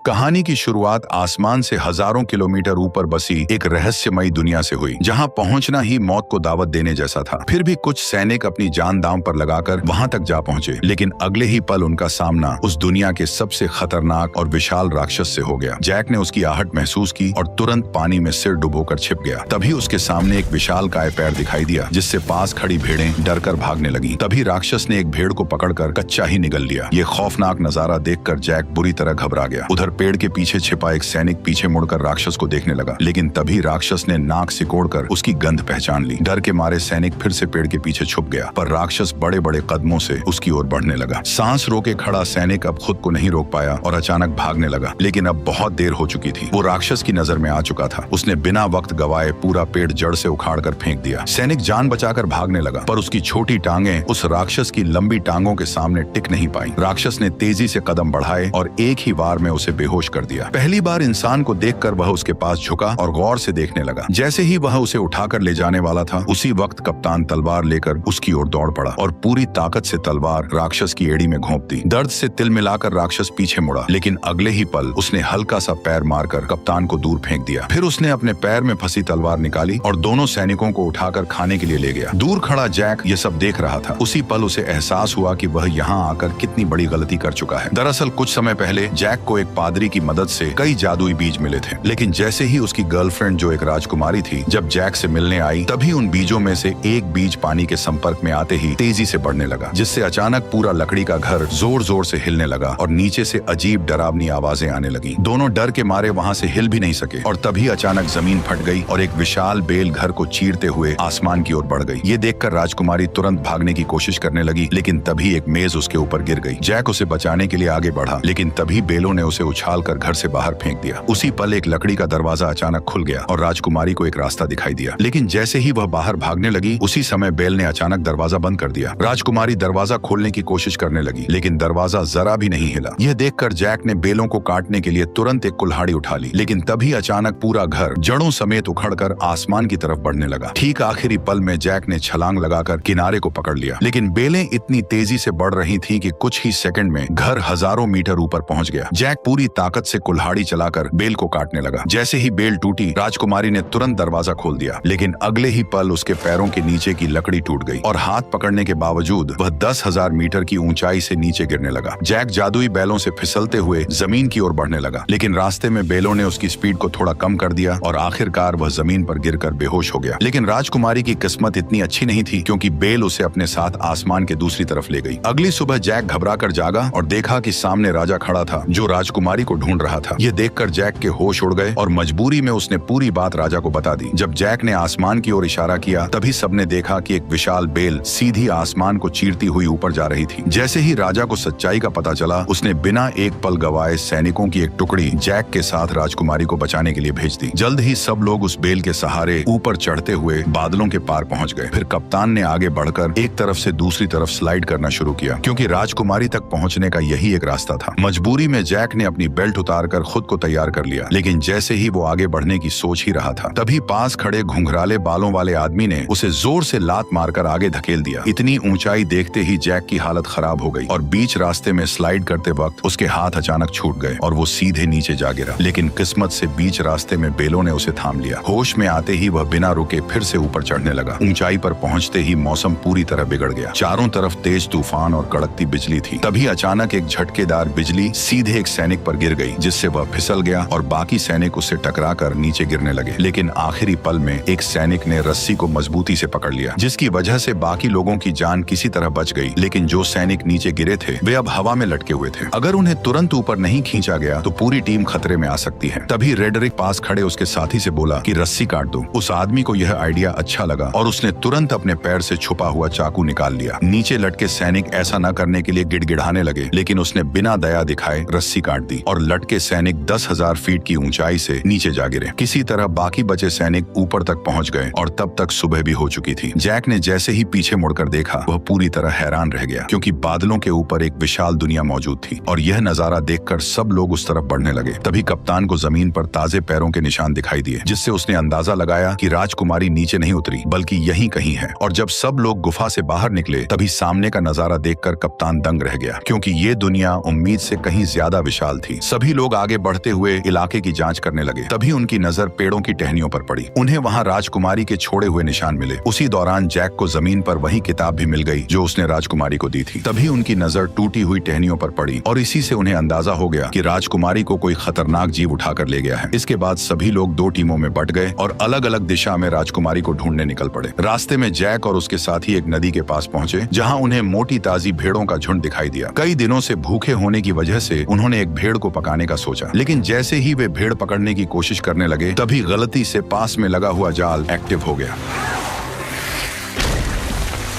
कहानी की शुरुआत आसमान से हजारों किलोमीटर ऊपर बसी एक रहस्यमयी दुनिया से हुई, जहां पहुंचना ही मौत को दावत देने जैसा था। फिर भी कुछ सैनिक अपनी जान दांव पर लगाकर वहां तक जा पहुंचे, लेकिन अगले ही पल उनका सामना उस दुनिया के सबसे खतरनाक और विशाल राक्षस से हो गया। जैक ने उसकी आहट महसूस की और तुरंत पानी में सिर डुबोकर छिप गया। तभी उसके सामने एक विशालकाय पैर दिखाई दिया, जिससे पास खड़ी भेड़ें डरकर भागने लगी। तभी राक्षस ने एक भेड़ को पकड़कर कच्चा ही निगल लिया। ये खौफनाक नजारा देखकर जैक बुरी तरह घबरा गया। उधर पेड़ के पीछे छिपा एक सैनिक पीछे मुड़कर राक्षस को देखने लगा, लेकिन तभी राक्षस ने नाक सिकोड़कर उसकी गंध पहचान ली। डर के मारे सैनिक फिर से पेड़ के पीछे छुप गया, पर राक्षस बड़े बड़े कदमों से उसकी ओर बढ़ने लगा। सांस रोके खड़ा सैनिक अब खुद को नहीं रोक पाया और अचानक भागने लगा, लेकिन अब बहुत देर हो चुकी थी। वो राक्षस की नजर में आ चुका था। उसने बिना वक्त गवाए पूरा पेड़ जड़ से उखाड़कर फेंक दिया। सैनिक जान बचाकर भागने लगा, पर उसकी छोटी टांगें उस राक्षस की लंबी टांगों के सामने टिक नहीं पाई। राक्षस ने तेजी से कदम बढ़ाए और एक ही वार में उसे बेहोश कर दिया। पहली बार इंसान को देखकर वह उसके पास झुका और गौर से देखने लगा। जैसे ही वह उसे उठाकर ले जाने वाला था, उसी वक्त कप्तान तलवार लेकर उसकी ओर दौड़ पड़ा और पूरी ताकत से तलवार राक्षस की एड़ी में घोंप दी। दर्द से तिल मिलाकर राक्षस पीछे मुड़ा, लेकिन अगले ही पल उसने हल्का सा पैर मारकर कप्तान को दूर फेंक दिया। फिर उसने अपने पैर में फंसी तलवार निकाली और दोनों सैनिकों को उठाकर खाने के लिए ले गया। दूर खड़ा जैक ये सब देख रहा था। उसी पल उसे एहसास हुआ कि वह यहाँ आकर कितनी बड़ी गलती कर चुका है। दरअसल कुछ समय पहले जैक को एक पादरी की मदद से कई जादुई बीज मिले थे, लेकिन जैसे ही उसकी गर्लफ्रेंड जो एक राजकुमारी थी जब जैक से मिलने आई, तभी उन बीजों में से एक बीज पानी के संपर्क में आते ही तेजी से बढ़ने लगा, जिससे अचानक पूरा लकड़ी का घर जोर जोर से हिलने लगा और नीचे से अजीब डरावनी आवाजें आने लगी। दोनों डर के मारे वहां से हिल भी नहीं सके और तभी अचानक जमीन फट गई और एक विशाल बेल घर को चीरते हुए आसमान की ओर बढ़ गई। ये देखकर राजकुमारी तुरंत भागने की कोशिश करने लगी, लेकिन तभी एक मेज उसके ऊपर गिर गई। जैक उसे बचाने के लिए आगे बढ़ा, लेकिन तभी बेलों ने उसे उछालकर घर से बाहर फेंक दिया। उसी पल एक लकड़ी का दरवाजा अचानक खुल गया और राजकुमारी को एक रास्ता दिखाई दिया, लेकिन जैसे ही वह बाहर भागने लगी, उसी समय बेल ने अचानक दरवाजा बंद कर दिया। राजकुमारी दरवाजा खोलने की कोशिश करने लगी, लेकिन दरवाजा जरा भी नहीं हिला। यह देखकर जैक ने बेलों को काटने के लिए तुरंत एक कुल्हाड़ी उठा ली, लेकिन तभी अचानक पूरा घर जड़ों समेत उखड़कर आसमान की तरफ बढ़ने लगा। ठीक आखिरी पल में जैक ने छलांग लगाकर किनारे को पकड़ लिया, लेकिन बेलें इतनी तेजी से बढ़ रही थी कि कुछ ही सेकंड में घर हजारों मीटर ऊपर पहुंच गया। जैक पूरी ताकत से कुल्हाड़ी चलाकर बेल को काटने लगा। जैसे ही बेल टूटी, राजकुमारी ने तुरंत दरवाजा खोल दिया, लेकिन अगले ही पल उसके पैरों के नीचे की लकड़ी टूट गई और हाथ पकड़ने के बावजूद वह 10,000 मीटर की ऊंचाई से नीचे गिरने लगा। जैक जादुई बैलों से फिसलते हुए जमीन की ओर बढ़ने लगा, लेकिन रास्ते में बेलों ने उसकी स्पीड को थोड़ा कम कर दिया और आखिरकार वह जमीन पर गिरकर बेहोश हो गया। लेकिन राजकुमारी की किस्मत इतनी अच्छी नहीं थी, क्योंकि बेल उसे अपने साथ आसमान के दूसरी तरफ ले गई। अगली सुबह जैक घबराकर जागा और देखा कि सामने राजा खड़ा था, जो राजकुमारी को ढूंढ रहा था। यह देखकर जैक के होश उड़ गए और मजबूरी में उसने पूरी बात राजा को बता दी। जब जैक ने आसमान की ओर इशारा किया, तभी सबने देखा कि एक विशाल बेल सीधी आसमान को चीरती हुई ऊपर जा रही थी। जैसे ही राजा को सच्चाई का पता चला, उसने बिना एक पल गवाए सैनिकों की एक टुकड़ी जैक के साथ राजकुमारी को बचाने के लिए भेज दी। जल्द ही सब लोग उस बेल के सहारे ऊपर चढ़ते हुए बादलों के पार पहुंच गए। फिर कप्तान ने आगे बढ़कर एक तरफ से दूसरी तरफ स्लाइड करना शुरू किया, क्योंकि राजकुमारी तक पहुंचने का यही एक रास्ता था। मजबूरी में जैक ने अपनी बेल्ट उतारकर खुद को तैयार कर लिया, लेकिन जैसे ही वो आगे बढ़ने की सोच ही रहा था, तभी पास खड़े घुंघराले बालों वाले आदमी ने उसे जोर से लात मारकर आगे धकेल दिया। इतनी ऊंचाई देखते ही जैक की हालत खराब हो गई और बीच रास्ते में स्लाइड करते वक्त उसके हाथ अचानक छूट गए और वो सीधे नीचे जा गिरा। लेकिन किस्मत से बीच रास्ते में बेलों ने उसे थाम लिया। होश में आते ही वह बिना रुके फिर से ऊपर चढ़ने लगा। ऊंचाई पर पहुंचते ही मौसम पूरी तरह बिगड़ गया। चारों तरफ तेज तूफान और कड़कती बिजली थी। तभी अचानक एक झटकेदार बिजली सीधे एक सैनिक पर गिर गई, जिससे वह फिसल गया और बाकी सैनिक उससे टकराकर नीचे गिरने लगे। लेकिन आखिरी पल में एक सैनिक ने रस्सी को मजबूती से पकड़ लिया, जिसकी वजह से बाकी लोगों की जान किसी तरह बच गई। लेकिन जो सैनिक नीचे गिरे थे, वे अब हवा में लटके हुए थे। अगर उन्हें तुरंत ऊपर नहीं खींचा गया तो पूरी टीम खतरे में आ सकती है। तभी रेडरिक पास खड़े उसके साथी से बोला कि रस्सी काट दो। उस आदमी को यह आइडिया अच्छा लगा और उसने तुरंत अपने पैर से छुपा हुआ चाकू निकाल लिया। नीचे लटके सैनिक ऐसा न करने के लिए गिड़गिड़ाने लगे, लेकिन उसने बिना दया दिखाए रस्सी काट दी और लटके सैनिक 10,000 फीट की ऊंचाई से नीचे जा गिरे। किसी तरह बाकी बचे सैनिक ऊपर तक पहुंच गए और तब तक सुबह भी हो चुकी थी। जैक ने जैसे ही पीछे मुड़कर देखा, वह पूरी तरह हैरान रह गया, क्योंकि बादलों के ऊपर एक विशाल दुनिया मौजूद थी और यह नजारा देखकर सब लोग उस तरफ बढ़ने लगे। तभी कप्तान को जमीन पर ताजे पैरों के निशान दिखाई दिए, जिससे उसने अंदाजा लगाया कि राजकुमारी नीचे नहीं उतरी बल्कि यहीं कहीं है। और जब सब लोग गुफा से बाहर निकले, तभी सामने का नजारा देखकर कप्तान दंग रह गया, क्योंकि ये दुनिया उम्मीद से कहीं ज्यादा विशाल थी। थी। सभी लोग आगे बढ़ते हुए इलाके की जांच करने लगे। तभी उनकी नजर पेड़ों की टहनियों पर पड़ी। उन्हें वहां राजकुमारी के छोड़े हुए निशान मिले। उसी दौरान जैक को जमीन पर वही किताब भी मिल गई जो उसने राजकुमारी को दी थी। तभी उनकी नजर टूटी हुई टहनियों पर पड़ी और इसी से उन्हें अंदाजा हो गया कि राजकुमारी को कोई खतरनाक जीव उठाकर ले गया है। इसके बाद सभी लोग दो टीमों में बंट गए और अलग अलग दिशा में राजकुमारी को ढूंढने निकल पड़े। रास्ते में जैक और उसके साथी एक नदी के पास पहुंचे जहां उन्हें मोटी ताजी भेड़ों का झुंड दिखाई दिया। कई दिनों से भूखे होने की वजह से उन्होंने एक भेड़ को पकाने का सोचा, लेकिन जैसे ही वे भेड़ पकड़ने की कोशिश करने लगे तभी गलती से पास में लगा हुआ जाल एक्टिव हो गया।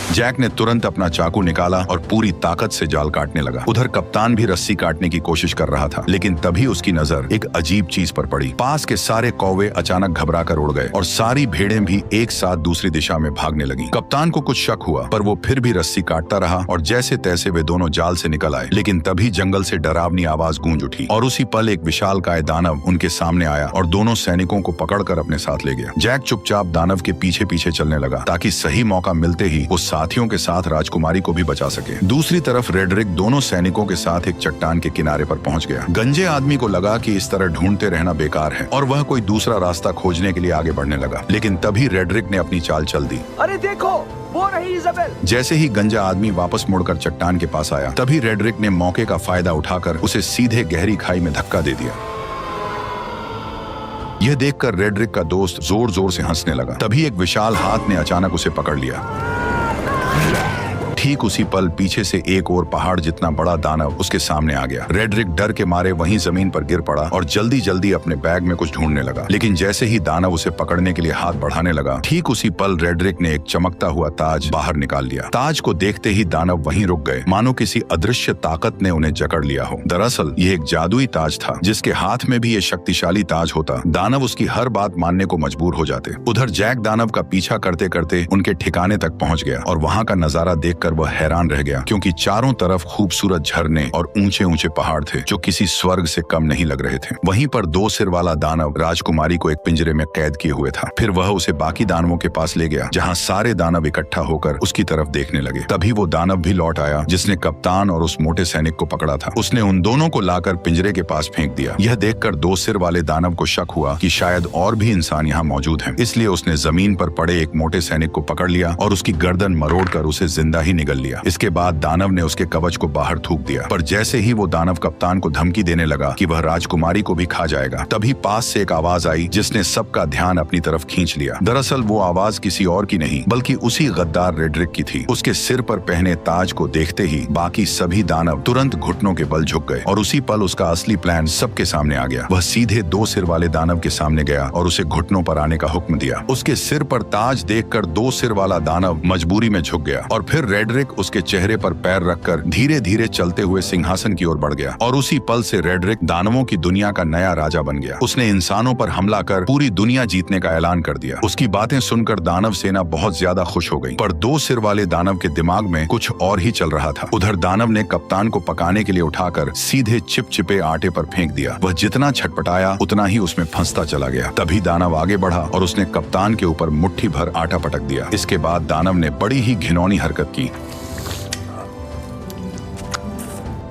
जैक ने तुरंत अपना चाकू निकाला और पूरी ताकत से जाल काटने लगा। उधर कप्तान भी रस्सी काटने की कोशिश कर रहा था, लेकिन तभी उसकी नजर एक अजीब चीज पर पड़ी। पास के सारे कौवे अचानक घबराकर उड़ गए और सारी भेड़ें भी एक साथ दूसरी दिशा में भागने लगी। कप्तान को कुछ शक हुआ, पर वो फिर भी रस्सी काटता रहा और जैसे तैसे वे दोनों जाल से निकल आए। लेकिन तभी जंगल से डरावनी आवाज गूंज उठी और उसी पल एक विशालकाय दानव उनके सामने आया और दोनों सैनिकों को पकड़कर अपने साथ ले गया। जैक चुपचाप दानव के पीछे पीछे चलने लगा ताकि सही मौका मिलते ही वो साथियों के साथ राजकुमारी को भी बचा सके। दूसरी तरफ रेडरिक दोनों सैनिकों के साथ एक चट्टान के किनारे पर पहुंच गया। गंजे आदमी को लगा कि इस तरह ढूंढते रहना बेकार है और वह कोई दूसरा रास्ता खोजने के लिए आगे बढ़ने लगा। लेकिन तभी रेडरिक ने अपनी चाल चल दी। अरे देखो, वो रही इज़ाबेल। जैसे ही गंजा आदमी वापस मुड़कर चट्टान के पास आया तभी रेडरिक ने मौके का फायदा उठाकर उसे सीधे गहरी खाई में धक्का दे दिया। यह देखकर रेडरिक का दोस्त जोर जोर से हंसने लगा। तभी एक विशाल हाथ ने अचानक उसे पकड़ लिया। ठीक उसी पल पीछे से एक और पहाड़ जितना बड़ा दानव उसके सामने आ गया। रेडरिक डर के मारे वहीं जमीन पर गिर पड़ा और जल्दी जल्दी अपने बैग में कुछ ढूंढने लगा। लेकिन जैसे ही दानव उसे पकड़ने के लिए हाथ बढ़ाने लगा, ठीक उसी पल रेडरिक ने एक चमकता हुआ ताज बाहर निकाल लिया। ताज को देखते ही दानव वहीं रुक गए, मानो किसी अदृश्य ताकत ने उन्हें जकड़ लिया हो। दरअसल ये एक जादुई ताज था। जिसके हाथ में भी ये शक्तिशाली ताज होता, दानव उसकी हर बात मानने को मजबूर हो जाते। उधर जैक दानव का पीछा करते करते उनके ठिकाने तक पहुंच गया और वहां का नजारा देखकर वह हैरान रह गया, क्योंकि चारों तरफ खूबसूरत झरने और ऊंचे ऊंचे पहाड़ थे जो किसी स्वर्ग से कम नहीं लग रहे थे। वहीं पर दो सिर वाला दानव राजकुमारी को एक पिंजरे में कैद किए हुए था। फिर वह उसे बाकी दानवों के पास ले गया जहां सारे दानव इकट्ठा होकर उसकी तरफ देखने लगे। तभी वो दानव भी लौट आया जिसने कप्तान और उस मोटे सैनिक को पकड़ा था। उसने उन दोनों को लाकर पिंजरे के पास फेंक दिया। यह देखकर दो सिर वाले दानव को शक हुआ कि शायद और भी इंसान यहाँ मौजूद हैं। इसलिए उसने जमीन पर पड़े एक मोटे सैनिक को पकड़ लिया और उसकी गर्दन मरोड़कर उसे जिंदा ही निगल लिया। इसके बाद दानव ने उसके कवच को बाहर थूक दिया, पर जैसे ही वो दानव कप्तान को धमकी देने लगा कि वह राजकुमारी को भी खा जाएगा, तभी पास से एक आवाज आई जिसने सबका ध्यान अपनी तरफ खींच लिया। दरअसल वो आवाज किसी और की नहीं बल्कि उसी गद्दार रेडरिक की थी। उसके सिर पर पहने ताज को देखते ही बाकी सभी दानव तुरंत घुटनों के बल झुक गए और उसी पल उसका असली प्लान सबके सामने आ गया। वह सीधे दो सिर वाले दानव के सामने गया और उसे घुटनों पर आने का हुक्म दिया। उसके सिर पर ताज देखकर दो सिर वाला दानव मजबूरी में झुक गया और फिर रेडरिक उसके चेहरे पर पैर रखकर धीरे धीरे चलते हुए सिंहासन की ओर बढ़ गया और उसी पल से रेडरिक दानवों की दुनिया का नया राजा बन गया। उसने इंसानों पर हमला कर पूरी दुनिया जीतने का ऐलान कर दिया। उसकी बातें सुनकर दानव सेना बहुत ज्यादा खुश हो गई, पर दो सिर वाले दानव के दिमाग में कुछ और ही चल रहा था। उधर दानव ने कप्तान को पकाने के लिए उठाकर सीधे चिपचिपे आटे पर फेंक दिया। वह जितना छटपटाया उतना ही उसमें फंसता चला गया। तभी दानव आगे बढ़ा और उसने कप्तान के ऊपर मुट्ठी भर आटा पटक दिया। इसके बाद दानव ने बड़ी ही घिनौनी हरकत की।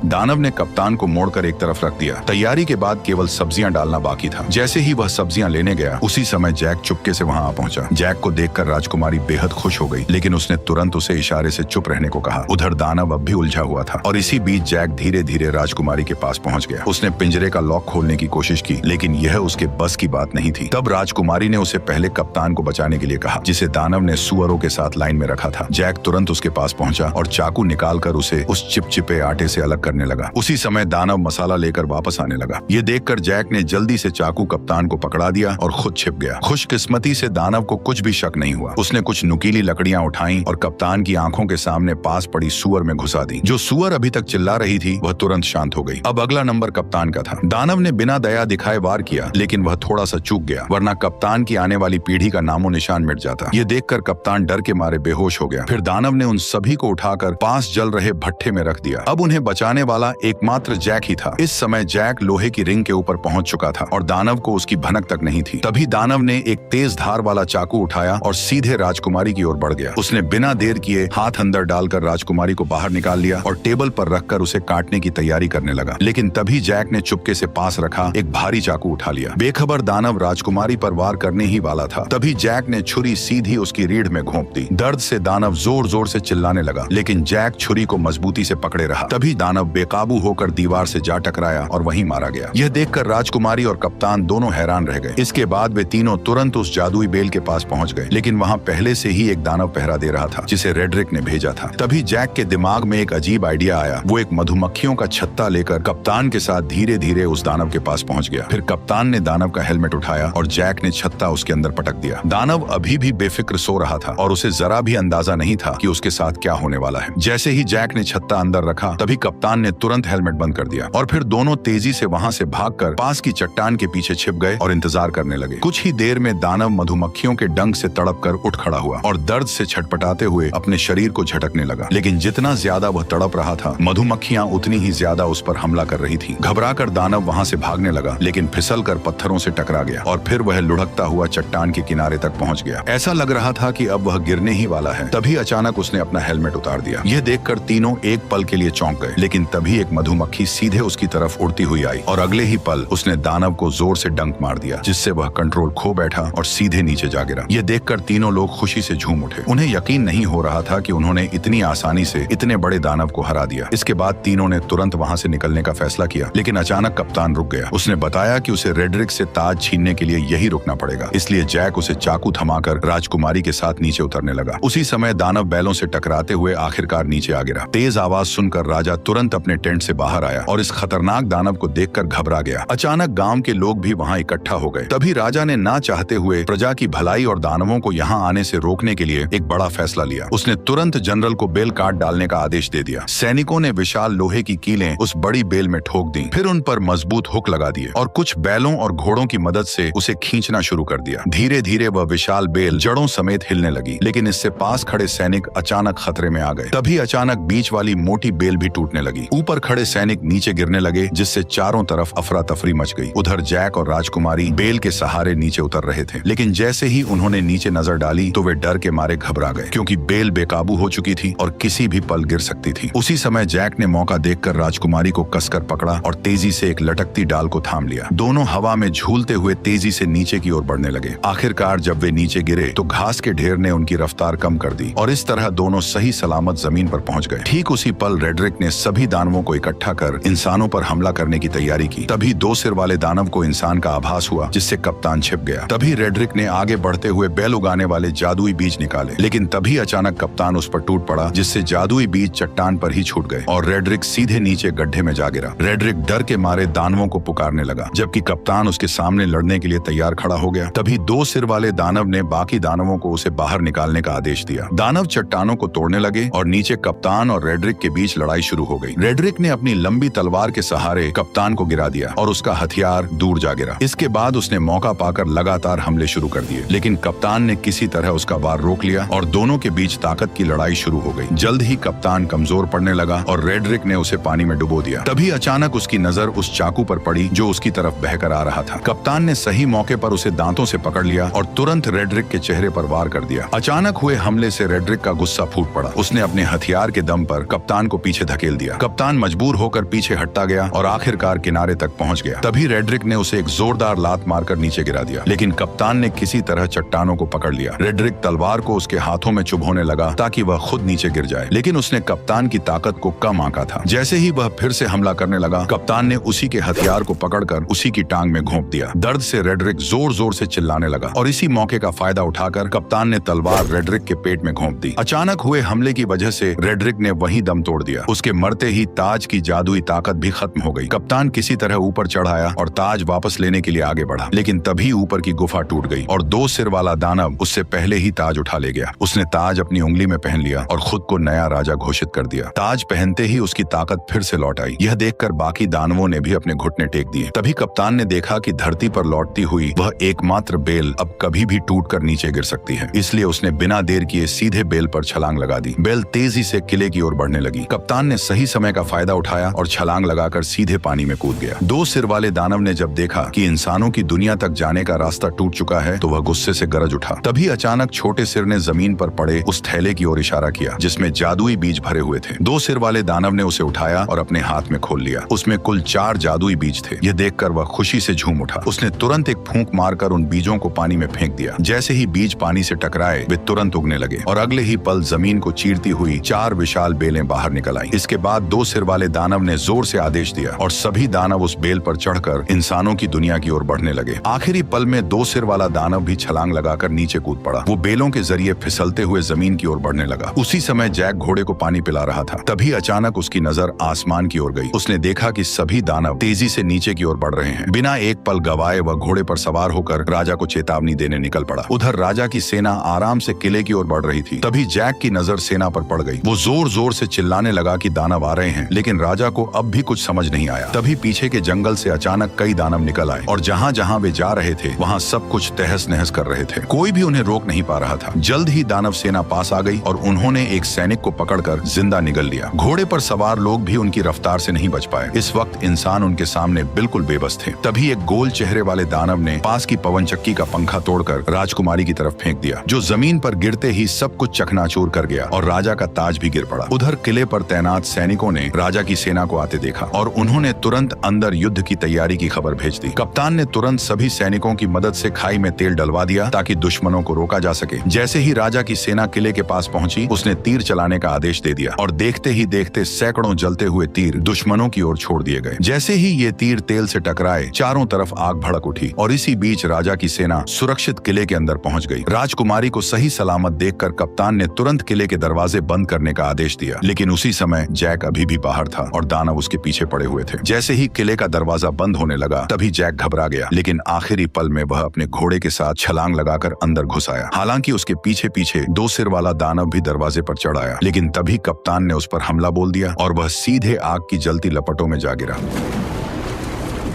दानव ने कप्तान को मोड़कर एक तरफ रख दिया। तैयारी के बाद केवल सब्जियां डालना बाकी था। जैसे ही वह सब्जियां लेने गया उसी समय जैक चुपके से वहां आ पहुंचा। जैक को देखकर राजकुमारी बेहद खुश हो गई, लेकिन उसने तुरंत उसे इशारे से चुप रहने को कहा। उधर दानव अब भी उलझा हुआ था और इसी बीच जैक धीरे धीरे राजकुमारी के पास पहुंच गया। उसने पिंजरे का लॉक खोलने की कोशिश की, लेकिन यह उसके बस की बात नहीं थी। तब राजकुमारी ने उसे पहले कप्तान को बचाने के लिए कहा, जिसे दानव ने सुअरों के साथ लाइन में रखा था। जैक तुरंत उसके पास पहुंचा और चाकू निकालकर उसे उस चिपचिपे आटे से अलग करने लगा। उसी समय दानव मसाला लेकर वापस आने लगा। ये देखकर जैक ने जल्दी से चाकू कप्तान को पकड़ा दिया और खुद छिप गया। खुशकिस्मती से दानव को कुछ भी शक नहीं हुआ। उसने कुछ नुकीली लकड़ियां उठाई और कप्तान की आंखों के सामने पास पड़ी सुअर में घुसा दी। जो सुअर अभी तक चिल्ला रही थी वह तुरंत शांत हो गई। अब अगला नंबर कप्तान का था। दानव ने बिना दया दिखाए वार किया, लेकिन वह थोड़ा सा चूक गया, वरना कप्तान की आने वाली पीढ़ी का नामो निशान मिट जाता। ये देखकर कप्तान डर के मारे बेहोश हो गया। फिर दानव ने उन सभी को उठाकर पास जल रहे भट्ठे में रख दिया। अब उन्हें बचाने वाला एकमात्र जैक ही था। इस समय जैक लोहे की रिंग के ऊपर पहुंच चुका था और दानव को उसकी भनक तक नहीं थी। तभी दानव ने एक तेज धार वाला चाकू उठाया और सीधे राजकुमारी की ओर बढ़ गया। उसने बिना देर किए हाथ अंदर डालकर राजकुमारी को बाहर निकाल लिया और टेबल पर रखकर उसे काटने की तैयारी करने लगा। लेकिन तभी जैक ने चुपके से पास रखा एक भारी चाकू उठा लिया। बेखबर दानव राजकुमारी पर वार करने ही वाला था। तभी जैक ने छुरी सीधी उसकी रीढ़ में घोंप दी। दर्द से दानव जोर जोर से चिल्लाने लगा, लेकिन जैक छुरी को मजबूती से पकड़े रहा। तभी दानव बेकाबू होकर दीवार से जा टकराया और वहीं मारा गया। यह देखकर राजकुमारी और कप्तान दोनों हैरान रह गए। इसके बाद वे तीनों तुरंत उस जादुई बेल के पास पहुंच गए, लेकिन वहां पहले से ही एक दानव पहरा दे रहा था जिसे रेड्रिक ने भेजा था। तभी जैक के दिमाग में एक अजीब आइडिया आया। वो एक मधुमक्खियों का छत्ता लेकर कप्तान के साथ धीरे धीरे उस दानव के पास पहुंच गया। फिर कप्तान ने दानव का हेलमेट उठाया और जैक ने छत्ता उसके अंदर पटक दिया। दानव अभी भी बेफिक्र सो रहा था और उसे जरा भी अंदाजा नहीं था कि उसके साथ क्या होने वाला है। जैसे ही जैक ने छत्ता अंदर रखा, तभी कप्तान ने तुरंत हेलमेट बंद कर दिया और फिर दोनों तेजी से वहां से भागकर पास की चट्टान के पीछे छिप गए और इंतजार करने लगे। कुछ ही देर में दानव मधुमक्खियों के डंक से तड़प कर उठ खड़ा हुआ और दर्द से छटपटाते हुए अपने शरीर को झटकने लगा। लेकिन जितना ज्यादा वह तड़प रहा था, मधुमक्खियां उतनी ही ज्यादा उस पर हमला कर रही थी। घबराकर दानव वहां से भागने लगा, लेकिन फिसलकर पत्थरों से टकरा गया और फिर वह लुढ़कता हुआ चट्टान के किनारे तक पहुंच गया। ऐसा लग रहा था कि अब वह गिरने ही वाला है। तभी अचानक उसने अपना हेलमेट उतार दिया। यह देखकर तीनों एक पल के लिए चौंक गए, लेकिन तभी एक मधुमक्खी सीधे उसकी तरफ उड़ती हुई आई और अगले ही पल उसने दानव को जोर से डंक मार दिया, जिससे वह कंट्रोल खो बैठा और सीधे नीचे जा गिरा। यह देखकर तीनों लोग खुशी से झूम उठे। उन्हें यकीन नहीं हो रहा था कि उन्होंने इतनी आसानी से इतने बड़े दानव को हरा दिया। इसके बाद तीनों ने तुरंत वहां से निकलने का फैसला किया, लेकिन अचानक कप्तान रुक गया। उसने बताया कि उसे रेड्रिक से ताज छीनने के लिए यही रुकना पड़ेगा। इसलिए जैक उसे चाकू थमाकर राजकुमारी के साथ नीचे उतरने लगा। उसी समय दानव बैलों से टकराते हुए आखिरकार नीचे आ गिरा। तेज आवाज सुनकर राजा तुरंत अपने टेंट से बाहर आया और इस खतरनाक दानव को देखकर घबरा गया। अचानक गांव के लोग भी वहां इकट्ठा हो गए। तभी राजा ने ना चाहते हुए प्रजा की भलाई और दानवों को यहाँ आने से रोकने के लिए एक बड़ा फैसला लिया। उसने तुरंत जनरल को बेल काट डालने का आदेश दे दिया। सैनिकों ने विशाल लोहे की कीलें उस बड़ी बेल में ठोक दी, फिर उन पर मजबूत हुक लगा दिए और कुछ बैलों और घोड़ों की मदद से उसे खींचना शुरू कर दिया। धीरे धीरे वह विशाल बेल जड़ों समेत हिलने लगी, लेकिन इससे पास खड़े सैनिक अचानक खतरे में आ गए। तभी अचानक बीच वाली मोटी बेल भी टूटने लगी। ऊपर खड़े सैनिक नीचे गिरने लगे, जिससे चारों तरफ अफरा तफरी मच गई। उधर जैक और राजकुमारी बेल के सहारे नीचे उतर रहे थे, लेकिन जैसे ही उन्होंने नीचे नजर डाली तो वे डर के मारे घबरा गए, क्योंकि बेल बेकाबू हो चुकी थी और किसी भी पल गिर सकती थी। उसी समय जैक ने मौका देखकर राजकुमारी को कसकर पकड़ा और तेजी से एक लटकती डाल को थाम लिया। दोनों हवा में झूलते हुए तेजी से नीचे की ओर बढ़ने लगे। आखिरकार जब वे नीचे गिरे तो घास के ढेर ने उनकी रफ्तार कम कर दी और इस तरह दोनों सही सलामत जमीन पर पहुंच गए। ठीक उसी पल रेड्रिक ने सभी दानवों को इकट्ठा कर इंसानों पर हमला करने की तैयारी की। तभी दो सिर वाले दानव को इंसान का आभास हुआ, जिससे कप्तान छिप गया। तभी रेड्रिक ने आगे बढ़ते हुए बैल उगाने वाले जादुई बीज निकाले, लेकिन तभी अचानक कप्तान उस पर टूट पड़ा, जिससे जादुई बीज चट्टान पर ही छूट गए और रेड्रिक सीधे नीचे गड्ढे में जा गिरा। रेड्रिक डर के मारे दानवों को पुकारने लगा, जबकि कप्तान उसके सामने लड़ने के लिए तैयार खड़ा हो गया। तभी दो सिर वाले दानव ने बाकी दानवों को उसे बाहर निकालने का आदेश दिया। दानव चट्टानों को तोड़ने लगे और नीचे कप्तान और रेड्रिक के बीच लड़ाई शुरू हो गई। रेड्रिक ने अपनी लंबी तलवार के सहारे कप्तान को गिरा दिया और उसका हथियार दूर जा गिरा। इसके बाद उसने मौका पाकर लगातार हमले शुरू कर दिए, लेकिन कप्तान ने किसी तरह उसका वार रोक लिया और दोनों के बीच ताकत की लड़ाई शुरू हो गई। जल्द ही कप्तान कमजोर पड़ने लगा और रेड्रिक ने उसे पानी में डुबो दिया। तभी अचानक उसकी नजर उस चाकू पर पड़ी जो उसकी तरफ बहकर आ रहा था। कप्तान ने सही मौके पर उसे दांतों से पकड़ लिया और तुरंत रेड्रिक के चेहरे पर वार कर दिया। अचानक हुए हमले से रेड्रिक का गुस्सा फूट पड़ा। उसने अपने हथियार के दम पर कप्तान को पीछे धकेल दिया। कप्तान मजबूर होकर पीछे हटता गया और आखिरकार किनारे तक पहुंच गया। तभी रेड्रिक ने उसे एक जोरदार लात मारकर नीचे गिरा दिया, लेकिन कप्तान ने किसी तरह चट्टानों को पकड़ लिया। रेड्रिक तलवार को उसके हाथों में चुभोने लगा ताकि वह खुद नीचे गिर जाए, लेकिन उसने कप्तान की ताकत को कम आंका था। जैसे ही वह फिर से हमला करने लगा, कप्तान ने उसी के हथियार को पकड़कर उसी की टांग में घोंप दिया। दर्द से रेड्रिक जोर जोर से चिल्लाने लगा और इसी मौके का फायदा उठाकर कप्तान ने तलवार रेड्रिक के पेट में घोंप दी। अचानक हुए हमले की वजह से रेड्रिक ने वहीं दम तोड़ दिया। उसके मरते ही ताज की जादुई ताकत भी खत्म हो गई। कप्तान किसी तरह ऊपर चढ़ आया और ताज वापस लेने के लिए आगे बढ़ा, लेकिन तभी ऊपर की गुफा टूट गई और दो सिर वाला दानव उससे पहले ही ताज उठा ले गया। उसने ताज अपनी उंगली में पहन लिया और खुद को नया राजा घोषित कर दिया। ताज पहनते ही उसकी ताकत फिर से लौट आई। यह देखकर बाकी दानवों ने भी अपने घुटने टेक दिए। तभी कप्तान ने देखा कि धरती पर लौटती हुई वह एकमात्र बेल अब कभी भी टूटकर नीचे गिर सकती है, इसलिए उसने बिना देर किए सीधे बेल पर छलांग लगा दी। बेल तेजी से किले की ओर बढ़ने लगी। कप्तान ने सही समय समय का फायदा उठाया और छलांग लगाकर सीधे पानी में कूद गया। दो सिर वाले दानव ने जब देखा कि इंसानों की दुनिया तक जाने का रास्ता टूट चुका है तो वह गुस्से से गरज उठा। तभी अचानक छोटे सिर ने जमीन पर पड़े उस थैले की ओर इशारा किया जिसमें जादुई बीज भरे हुए थे। दो सिर वाले दानव ने उसे उठाया और अपने हाथ में खोल लिया। उसमें कुल 4 जादुई बीज थे। यह देखकर वह खुशी से झूम उठा। उसने तुरंत एक फूंक मारकर उन बीजों को पानी में फेंक दिया। जैसे ही बीज पानी से टकराए वे तुरंत उगने लगे और अगले ही पल जमीन को चीरती हुई 4 विशाल बेलें बाहर निकल आईं। इसके बाद दो सिर वाले दानव ने जोर से आदेश दिया और सभी दानव उस बेल पर चढ़कर इंसानों की दुनिया की ओर बढ़ने लगे। आखिरी पल में दो सिर वाला दानव भी छलांग लगाकर नीचे कूद पड़ा। वो बेलों के जरिए फिसलते हुए जमीन की ओर बढ़ने लगा। उसी समय जैक घोड़े को पानी पिला रहा था। तभी अचानक उसकी नजर आसमान की ओर गई। उसने देखा कि सभी दानव तेजी से नीचे की ओर बढ़ रहे हैं। बिना एक पल गवाए वह घोड़े पर सवार होकर राजा को चेतावनी देने निकल पड़ा। उधर राजा की सेना आराम से किले की ओर बढ़ रही थी। तभी जैक की नजर सेना पर पड़ गई। वो जोर जोर से चिल्लाने लगा कि दानव आ रहे हैं, लेकिन राजा को अब भी कुछ समझ नहीं आया। तभी पीछे के जंगल से अचानक कई दानव निकल आए और जहाँ जहाँ वे जा रहे थे वहाँ सब कुछ तहस नहस कर रहे थे। कोई भी उन्हें रोक नहीं पा रहा था। जल्द ही दानव सेना पास आ गई और उन्होंने एक सैनिक को पकड़कर जिंदा निगल लिया। घोड़े पर सवार लोग भी उनकी रफ्तार से नहीं बच पाए। इस वक्त इंसान उनके सामने बिल्कुल बेबस थे। तभी एक गोल चेहरे वाले दानव ने पास की पवन चक्की का पंखा तोड़कर राजकुमारी की तरफ फेंक दिया, जो जमीन पर गिरते ही सब कुछ चकनाचूर कर गया और राजा का ताज भी गिर पड़ा। उधर किले पर तैनात सैनिकों ने राजा की सेना को आते देखा और उन्होंने तुरंत अंदर युद्ध की तैयारी की खबर भेज दी। कप्तान ने तुरंत सभी सैनिकों की मदद से खाई में तेल डलवा दिया ताकि दुश्मनों को रोका जा सके। जैसे ही राजा की सेना किले के पास पहुंची, उसने तीर चलाने का आदेश दे दिया और देखते ही देखते सैकड़ों जलते हुए तीर दुश्मनों की ओर छोड़ दिए गए। जैसे ही ये तीर तेल से टकराए, चारों तरफ आग भड़क उठी और इसी बीच राजा की सेना सुरक्षित किले के अंदर पहुंच गई। राजकुमारी को सही सलामत देखकर कप्तान ने तुरंत किले के दरवाजे बंद करने का आदेश दिया, लेकिन उसी समय जैक अभी भी बाहर था और दानव उसके पीछे पड़े हुए थे। जैसे ही किले का दरवाजा बंद होने लगा, तभी जैक घबरा गया, लेकिन आखिरी पल में वह अपने घोड़े के साथ छलांग लगाकर अंदर घुस आया। हालांकि उसके पीछे पीछे दो सिर वाला दानव भी दरवाजे पर चढ़ आया, लेकिन तभी कप्तान ने उस पर हमला बोल दिया और वह सीधे आग की जलती लपटों में जा गिरा।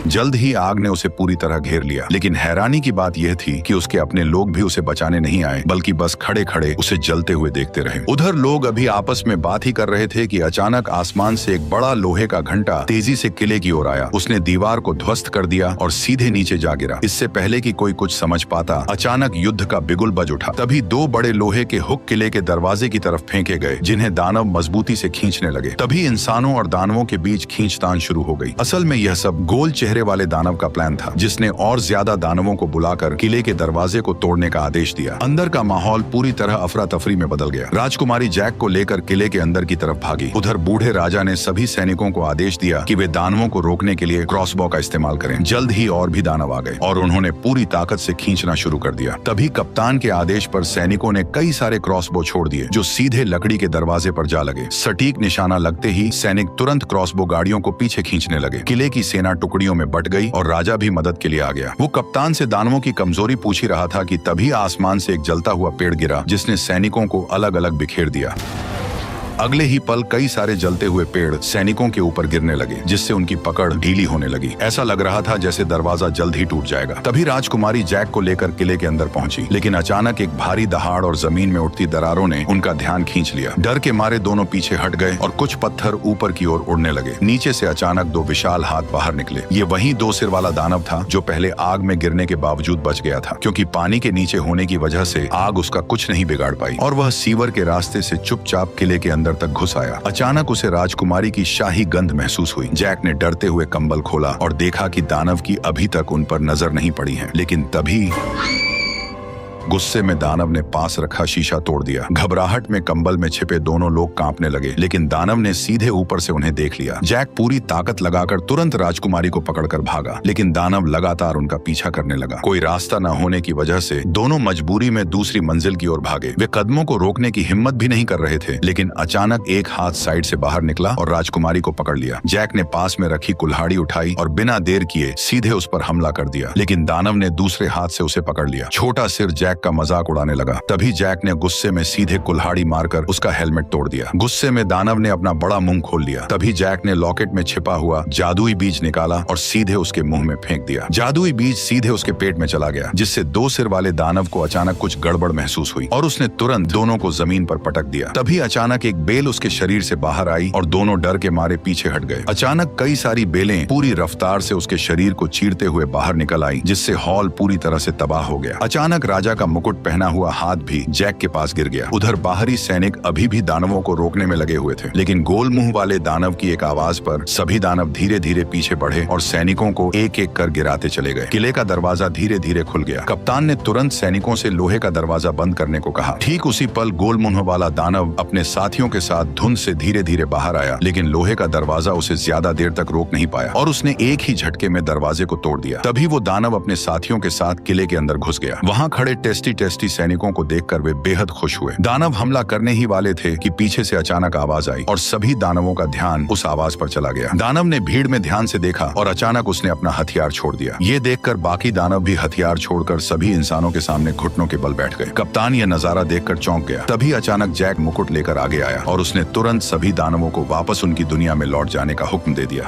जल्द ही आग ने उसे पूरी तरह घेर लिया, लेकिन हैरानी की बात यह थी कि उसके अपने लोग भी उसे बचाने नहीं आए, बल्कि बस खड़े खड़े उसे जलते हुए देखते रहे। उधर लोग अभी आपस में बात ही कर रहे थे कि अचानक आसमान से एक बड़ा लोहे का घंटा तेजी से किले की ओर आया। उसने दीवार को ध्वस्त कर दिया और सीधे नीचे जा गिरा। इससे पहले कि कोई कुछ समझ पाता, अचानक युद्ध का बिगुल बज उठा। तभी 2 बड़े लोहे के हुक किले के दरवाजे की तरफ फेंके गए, जिन्हें दानव मजबूती से खींचने लगे। तभी इंसानों और दानवों के बीच खींचतान शुरू हो गई। असल में यह सब गोल चेहरे वाले दानव का प्लान था, जिसने और ज्यादा दानवों को बुलाकर किले के दरवाजे को तोड़ने का आदेश दिया। अंदर का माहौल पूरी तरह अफरा तफरी में बदल गया। राजकुमारी जैक को लेकर किले के अंदर की तरफ भागी। उधर बूढ़े राजा ने सभी सैनिकों को आदेश दिया कि वे दानवों को रोकने के लिए क्रॉसबो का इस्तेमाल करें। जल्द ही और भी दानव आ गए और उन्होंने पूरी ताकत से खींचना शुरू कर दिया। तभी कप्तान के आदेश पर सैनिकों ने कई सारे क्रॉसबो छोड़ दिए, जो सीधे लकड़ी के दरवाजे पर जा लगे। सटीक निशाना लगते ही सैनिक तुरंत क्रॉसबो गाड़ियों को पीछे खींचने लगे। किले की सेना टुकड़ियों में बट गई और राजा भी मदद के लिए आ गया। वो कप्तान से दानवों की कमजोरी पूछ ही रहा था कि तभी आसमान से एक जलता हुआ पेड़ गिरा, जिसने सैनिकों को अलग अलग बिखेर दिया। अगले ही पल कई सारे जलते हुए पेड़ सैनिकों के ऊपर गिरने लगे, जिससे उनकी पकड़ ढीली होने लगी। ऐसा लग रहा था जैसे दरवाजा जल्द ही टूट जाएगा। तभी राजकुमारी जैक को लेकर किले के अंदर पहुंची, लेकिन अचानक एक भारी दहाड़ और जमीन में उठती दरारों ने उनका ध्यान खींच लिया। डर के मारे दोनों पीछे हट गए और कुछ पत्थर ऊपर की ओर उड़ने लगे। नीचे से अचानक 2 विशाल हाथ बाहर निकले। ये वही 2 सिर वाला दानव था जो पहले आग में गिरने के बावजूद बच गया था, क्योंकि पानी के नीचे होने की वजह से आग उसका कुछ नहीं बिगाड़ पाई और वह सीवर के रास्ते से चुपचाप किले के अंदर तक घुस आया। अचानक उसे राजकुमारी की शाही गंध महसूस हुई। जैक ने डरते हुए कंबल खोला और देखा कि दानव की अभी तक उन पर नजर नहीं पड़ी है, लेकिन तभी गुस्से में दानव ने पास रखा शीशा तोड़ दिया। घबराहट में कंबल में छिपे दोनों लोग कांपने लगे, लेकिन दानव ने सीधे ऊपर से उन्हें देख लिया। जैक पूरी ताकत लगाकर तुरंत राजकुमारी को पकड़कर भागा, लेकिन दानव लगातार उनका पीछा करने लगा। कोई रास्ता न होने की वजह से दोनों मजबूरी में दूसरी मंजिल की ओर भागे। वे कदमों को रोकने की हिम्मत भी नहीं कर रहे थे, लेकिन अचानक एक हाथ साइड से बाहर निकला और राजकुमारी को पकड़ लिया। जैक ने पास में रखी कुल्हाड़ी उठाई और बिना देर किए सीधे उस पर हमला कर दिया, लेकिन दानव ने दूसरे हाथ से उसे पकड़ लिया। छोटा सिर जैक जैक का मजाक उड़ाने लगा। तभी जैक ने गुस्से में सीधे कुल्हाड़ी मारकर उसका हेलमेट तोड़ दिया। गुस्से में दानव ने अपना बड़ा मुंह खोल लिया। तभी जैक ने लॉकेट में छिपा हुआ जादुई बीज निकाला और सीधे उसके मुंह में फेंक दिया। जादुई बीज सीधे उसके पेट में चला गया, जिससे 2 सिर वाले दानव को अचानक कुछ गड़बड़ महसूस हुई और उसने तुरंत दोनों को जमीन पर पटक दिया। तभी अचानक एक बेल उसके शरीर से बाहर आई और दोनों डर के मारे पीछे हट गए। अचानक कई सारी बेलें पूरी रफ्तार से उसके शरीर को चीरते हुए बाहर निकल आई, जिससे हॉल पूरी तरह से तबाह हो गया। अचानक राजा का मुकुट पहना हुआ हाथ भी जैक के पास गिर गया। उधर बाहरी सैनिक अभी भी दानवों को रोकने में लगे हुए थे, लेकिन गोल मुंह वाले दानव की एक आवाज पर सभी दानव धीरे धीरे पीछे बढ़े और सैनिकों को एक एक कर गिराते चले गए। किले का दरवाजा धीरे धीरे खुल गया। कप्तान ने तुरंत सैनिकों से लोहे का दरवाजा बंद करने को कहा। ठीक उसी पल गोल मुंह वाला दानव अपने साथियों के साथ धुंध से धीरे धीरे बाहर आया, लेकिन लोहे का दरवाजा उसे ज्यादा देर तक रोक नहीं पाया और उसने एक ही झटके में दरवाजे को तोड़ दिया। तभी वो दानव अपने साथियों के साथ किले के अंदर घुस गया। वहां खड़े टेस्टी सैनिकों को देखकर वे बेहद खुश हुए। दानव हमला करने ही वाले थे कि पीछे से अचानक आवाज आई और सभी दानवों का ध्यान उस आवाज पर चला गया। दानव ने भीड़ में ध्यान से देखा और अचानक उसने अपना हथियार छोड़ दिया। ये देखकर बाकी दानव भी हथियार छोड़कर सभी इंसानों के सामने घुटनों के बल बैठ गए। कप्तान यह नजारा देखकर चौंक गया। तभी अचानक जैक मुकुट लेकर आगे आया और उसने तुरंत सभी दानवों को वापस उनकी दुनिया में लौट जाने का हुक्म दे दिया।